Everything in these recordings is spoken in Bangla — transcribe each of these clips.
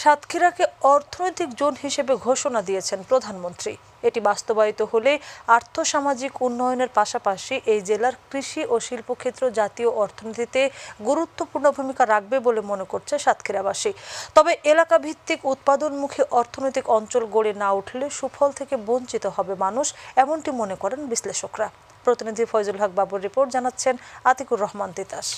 সাতক্ষীরাকে অর্থনৈতিক জোন হিসেবে ঘোষণা দিয়েছেন প্রধানমন্ত্রী। এটি বাস্তবায়িত হলে আর্থসামাজিক উন্নয়নের পাশাপাশি এই জেলার কৃষি ও শিল্পক্ষেত্র জাতীয় অর্থনীতিতে গুরুত্বপূর্ণ ভূমিকা রাখবে বলে মনে করছে সাতক্ষীরাবাসী। তবে এলাকা ভিত্তিক উৎপাদনমুখী অর্থনৈতিক অঞ্চল গড়ে না উঠলে সুফল থেকে বঞ্চিত হবে মানুষ, এমনটি মনে করেন বিশ্লেষকরা। প্রতিনিধি ফয়জুল হক বাবুর রিপোর্ট, জানাচ্ছেন আতিকুর রহমান তিতাস।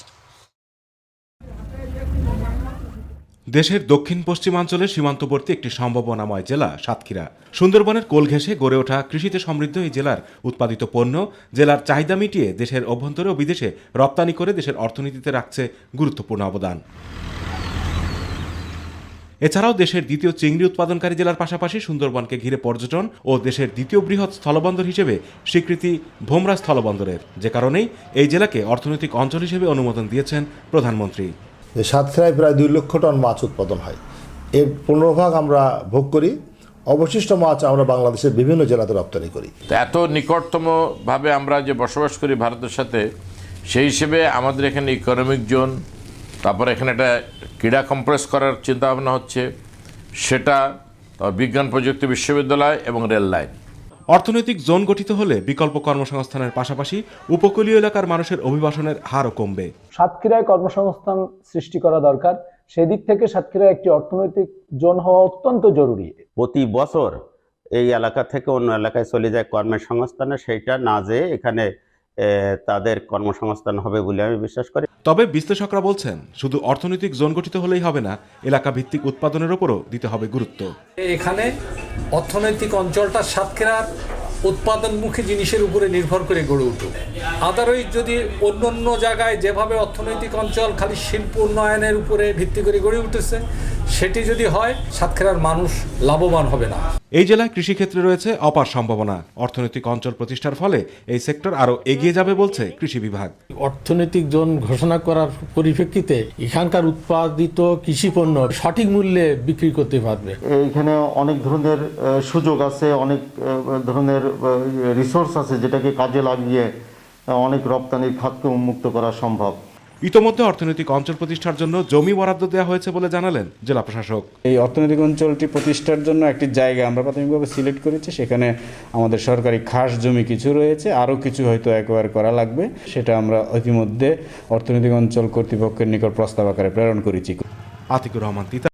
দেশের দক্ষিণ পশ্চিমাঞ্চলের সীমান্তবর্তী একটি সম্ভাবনাময় জেলা সাতক্ষীরা। সুন্দরবনের কোল ঘেঁষে গড়ে ওঠা কৃষিতে সমৃদ্ধ এই জেলার উৎপাদিত পণ্য জেলার চাহিদা মিটিয়ে দেশের অভ্যন্তরে ও বিদেশে রপ্তানি করে দেশের অর্থনীতিতে রাখছে গুরুত্বপূর্ণ অবদান। এছাড়াও দেশের দ্বিতীয় চিংড়ি উৎপাদনকারী জেলার পাশাপাশি সুন্দরবনকে ঘিরে পর্যটন ও দেশের দ্বিতীয় বৃহৎ স্থলবন্দর হিসেবে স্বীকৃতি ভোমরা স্থলবন্দরের, যে কারণেই এই জেলাকে অর্থনৈতিক অঞ্চল হিসেবে অনুমোদন দিয়েছেন প্রধানমন্ত্রী। সাতক্ষীরায় প্রায় 2 লক্ষ টন মাছ উৎপাদন হয়, এর 15% আমরা ভোগ করি, অবশিষ্ট মাছ আমরা বাংলাদেশের বিভিন্ন জেলাতে রপ্তানি করি। এত নিকটতমভাবে আমরা যে বসবাস করি ভারতের সাথে, সেই হিসেবে আমাদের এখানে ইকোনমিক জোন, তারপরে এখানে একটা ক্রীড়া কমপ্লেক্স করার চিন্তাভাবনা হচ্ছে, সেটা বিজ্ঞান প্রযুক্তি বিশ্ববিদ্যালয় এবং রেল লাইন। অর্থনৈতিক জোন গঠিত হলে বিকল্প কর্মসংস্থানের পাশাপাশি উপকূলীয় এলাকার মানুষের অভিবাসনের হারও কমবে। সাতক্ষীরায় কর্মসংস্থান সৃষ্টি করা দরকার, সেদিক থেকে সাতক্ষীরা একটি অর্থনৈতিক জোন হওয়া অত্যন্ত জরুরি। প্রতি বছর এই এলাকা থেকে অন্য এলাকায় চলে যায় কর্মসংস্থানে, সেইটা না যেয়ে এখানে তাদের কর্মসংস্থান হবে বলে আমি বিশ্বাস করি। তবে বিশ্লেষকরা বলছেন, শুধু অর্থনৈতিক জোন গঠিত হলেই হবে না, এলাকা ভিত্তিক উৎপাদনের উপরও দিতে হবে গুরুত্ব। এখানে অর্থনৈতিক অঞ্চলটা সাতক্ষীরার উৎপাদনমুখী জিনিসের উপরে নির্ভর করে গড়ে উঠুক। আদারওয়াইজ যদি অন্য জায়গায় যেভাবে অর্থনৈতিক অঞ্চল খালি শিল্প উন্নয়নের উপরে ভিত্তি করে গড়ে উঠেছে, সেটি যদি হয়, সাতক্ষীরার মানুষ লাভবান হবে না। এই জেলায় কৃষিক্ষেত্রে রয়েছে অপার সম্ভাবনা। অর্থনৈতিক অঞ্চল প্রতিষ্ঠার ফলে এই সেক্টর আরও এগিয়ে যাবে বলছে কৃষি বিভাগ। অর্থনৈতিক জোন ঘোষণা করার পরিপ্রেক্ষিতে এখানকার উৎপাদিত কৃষি পণ্য সঠিক মূল্যে বিক্রি করতে পারবে। এইখানে অনেক ধরনের সুযোগ আছে, অনেক ধরনের রিসোর্স আছে, যেটাকে কাজে লাগিয়ে অনেক রপ্তানির খাতকে উন্মুক্ত করা সম্ভব। ইতোমধ্যে অর্থনৈতিক অঞ্চল প্রতিষ্ঠার জন্য জমি বরাদ্দ দেওয়া হয়েছে বলে জানালেন জেলা প্রশাসক। এই অর্থনৈতিক অঞ্চলটি প্রতিষ্ঠার জন্য একটি জায়গা আমরা প্রাথমিকভাবে সিলেক্ট করেছি। সেখানে আমাদের সরকারি খাস জমি কিছু রয়েছে, আরও কিছু হয়তো অ্যাকোয়ার করা লাগবে। সেটা আমরা ইতিমধ্যে অর্থনৈতিক অঞ্চল কর্তৃপক্ষের নিকট প্রস্তাব আকারে প্রেরণ করেছি। আতিকুর রহমান তিতাস।